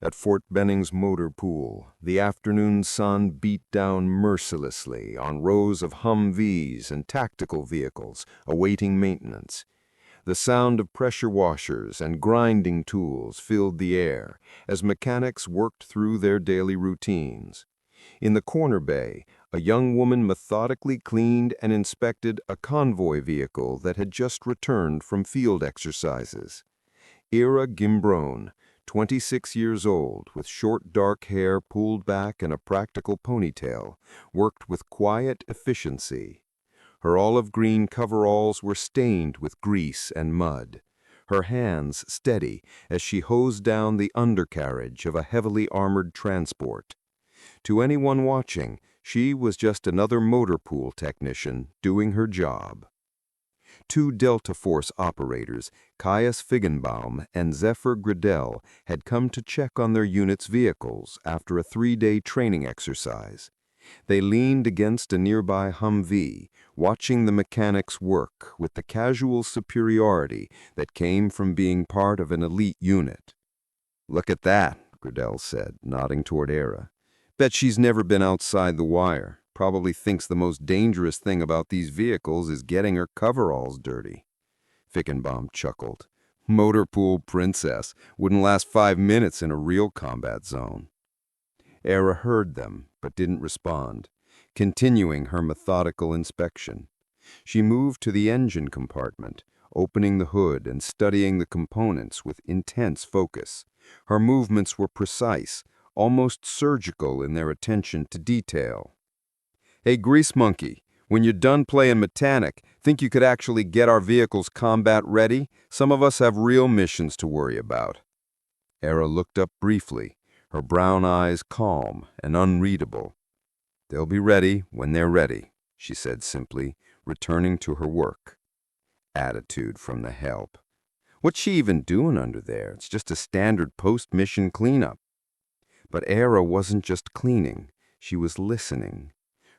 At Fort Benning's motor pool, the afternoon sun beat down mercilessly on rows of Humvees and tactical vehicles awaiting maintenance. The sound of pressure washers and grinding tools filled the air as mechanics worked through their daily routines. In the corner bay, a young woman methodically cleaned and inspected a convoy vehicle that had just returned from field exercises. Eira Gimbrone, 26 years old, with short dark hair pulled back and a practical ponytail, worked with quiet efficiency. Her olive-green coveralls were stained with grease and mud, her hands steady as she hosed down the undercarriage of a heavily armored transport. To anyone watching, she was just another motor pool technician doing her job. Two Delta Force operators, Caius Figgenbaum and Zephyr Gradell, had come to check on their unit's vehicles after a 3-day training exercise. They leaned against a nearby Humvee, watching the mechanics work with the casual superiority that came from being part of an elite unit. "Look at that," Gradell said, nodding toward Eira. "Bet she's never been outside the wire. Probably thinks the most dangerous thing about these vehicles is getting her coveralls dirty." Fickenbaum chuckled. "Motor pool princess. Wouldn't last 5 minutes in a real combat zone." Eira heard them, but didn't respond, continuing her methodical inspection. She moved to the engine compartment, opening the hood and studying the components with intense focus. Her movements were precise, almost surgical in their attention to detail. "Hey, Grease Monkey, when you're done playing mechanic, think you could actually get our vehicles combat ready? Some of us have real missions to worry about." Eira looked up briefly, her brown eyes calm and unreadable. "They'll be ready when they're ready," she said simply, returning to her work. Attitude from the help. What's she even doing under there? It's just a standard post-mission cleanup. But Eira wasn't just cleaning, she was listening.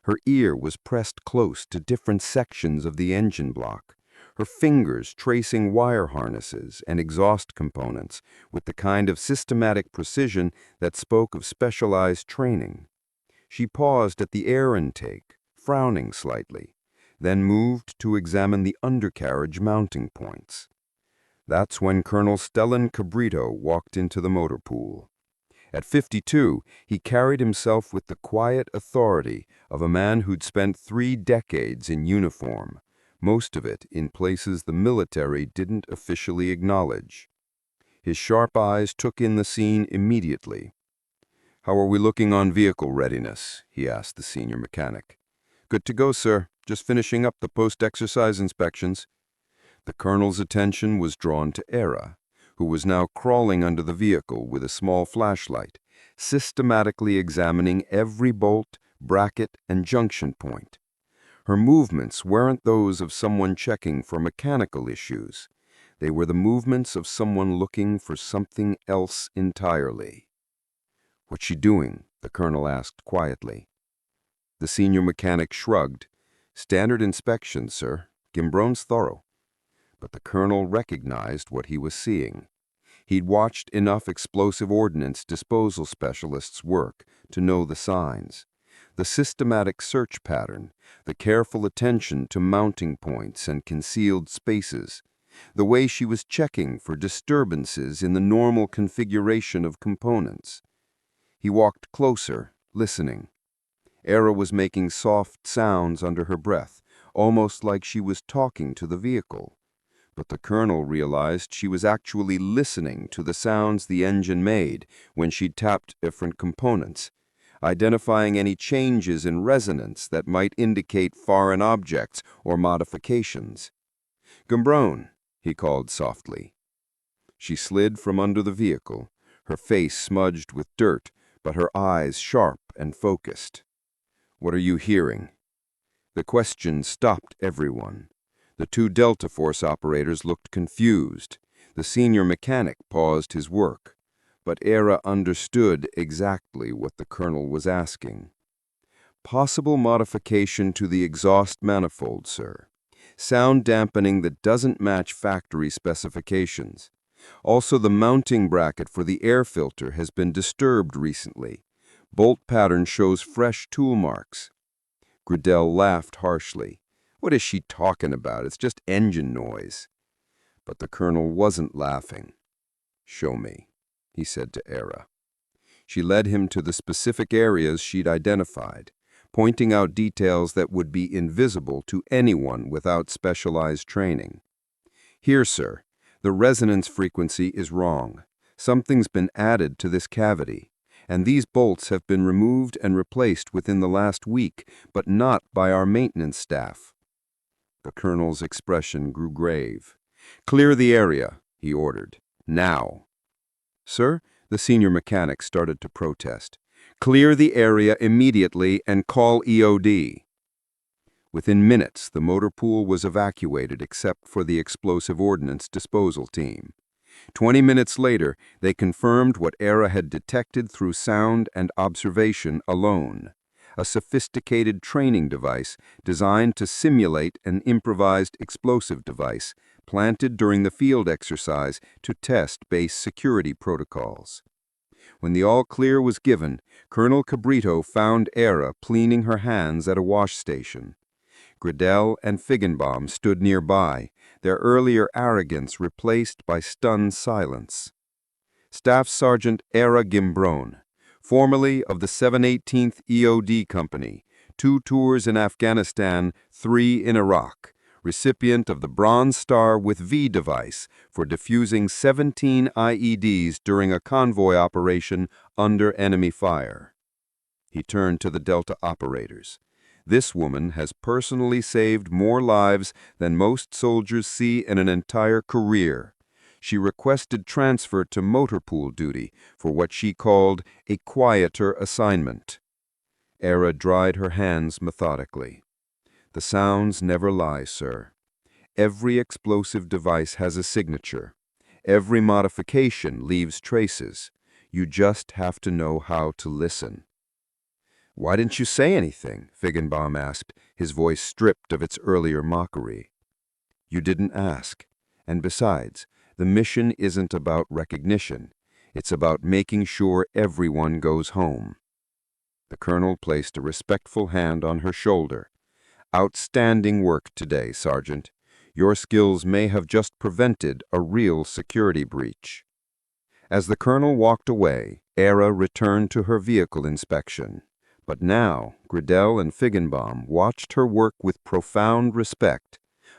Her ear was pressed close to different sections of the engine block, her fingers tracing wire harnesses and exhaust components with the kind of systematic precision that spoke of specialized training. She paused at the air intake, frowning slightly, then moved to examine the undercarriage mounting points. That's when Colonel Cabrito walked into the motor pool. At 52, he carried himself with the quiet authority of a man who'd spent 3 decades in uniform, most of it in places the military didn't officially acknowledge. His sharp eyes took in the scene immediately. "How are we looking on vehicle readiness?" he asked the senior mechanic. "Good to go, sir. Just finishing up the post-exercise inspections." The colonel's attention was drawn to Eira, who was now crawling under the vehicle with a small flashlight, systematically examining every bolt, bracket, and junction point. Her movements weren't those of someone checking for mechanical issues. They were the movements of someone looking for something else entirely. "What's she doing?" the colonel asked quietly. The senior mechanic shrugged. "Standard inspection, sir. Gimbrone's thorough." But the colonel recognized what he was seeing. He'd watched enough explosive ordnance disposal specialists work to know the signs. The systematic search pattern, the careful attention to mounting points and concealed spaces, the way she was checking for disturbances in the normal configuration of components. He walked closer, listening. Eira was making soft sounds under her breath, almost like she was talking to the vehicle. But the colonel realized she was actually listening to the sounds the engine made when she tapped different components, identifying any changes in resonance that might indicate foreign objects or modifications. "Gimbrone," he called softly. She slid from under the vehicle, her face smudged with dirt, but her eyes sharp and focused. "What are you hearing?" The question stopped everyone. The 2 Delta Force operators looked confused. The senior mechanic paused his work. But Eira understood exactly what the colonel was asking. "Possible modification to the exhaust manifold, sir. Sound dampening that doesn't match factory specifications. Also, the mounting bracket for the air filter has been disturbed recently. Bolt pattern shows fresh tool marks. Gridell laughed harshly. What is she talking about? It's just engine noise. But the colonel wasn't laughing. Show me, he said to Eira. She led him to the specific areas she'd identified, pointing out details that would be invisible to anyone without specialized training. Here, sir, the resonance frequency is wrong. Something's been added to this cavity, and these bolts have been removed and replaced within the last week, but not by our maintenance staff. The colonel's expression grew grave. Clear the area, he ordered. Now. Sir, the senior mechanic started to protest. Clear the area immediately and call EOD. Within minutes, the motor pool was evacuated except for the explosive ordnance disposal team. 20 minutes later, they confirmed what Eira had detected through sound and observation alone. A sophisticated training device designed to simulate an improvised explosive device planted during the field exercise to test base security protocols. When the all-clear was given, Colonel Cabrito found Eira cleaning her hands at a wash station. Gridell and Feigenbaum stood nearby, their earlier arrogance replaced by stunned silence. Staff Sergeant Eira Gimbrone, formerly of the 7-eighteenth EOD Company, 2 tours in Afghanistan, 3 in Iraq, recipient of the Bronze Star with V device for defusing 17 IEDs during a convoy operation under enemy fire. He turned to the Delta operators. This woman has personally saved more lives than most soldiers see in an entire career. She requested transfer to motor pool duty for what she called a quieter assignment. Eira dried her hands methodically. The sounds never lie, sir. Every explosive device has a signature. Every modification leaves traces. You just have to know how to listen. Why didn't you say anything? Feigenbaum asked, his voice stripped of its earlier mockery. You didn't ask. And besides, the mission isn't about recognition. It's about making sure everyone goes home. The colonel placed a respectful hand on her shoulder. Outstanding work today, Sergeant. Your skills may have just prevented a real security breach. As the colonel walked away, Eira returned to her vehicle inspection. But now, Gridell and Feigenbaum watched her work with profound respect,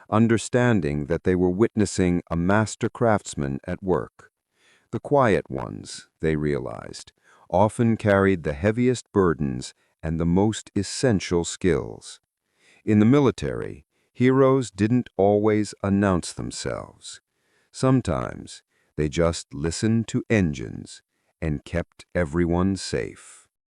understanding that they were witnessing a master craftsman at work. The quiet ones, they realized, often carried the heaviest burdens and the most essential skills. In the military, heroes didn't always announce themselves. Sometimes, they just listened to engines and kept everyone safe.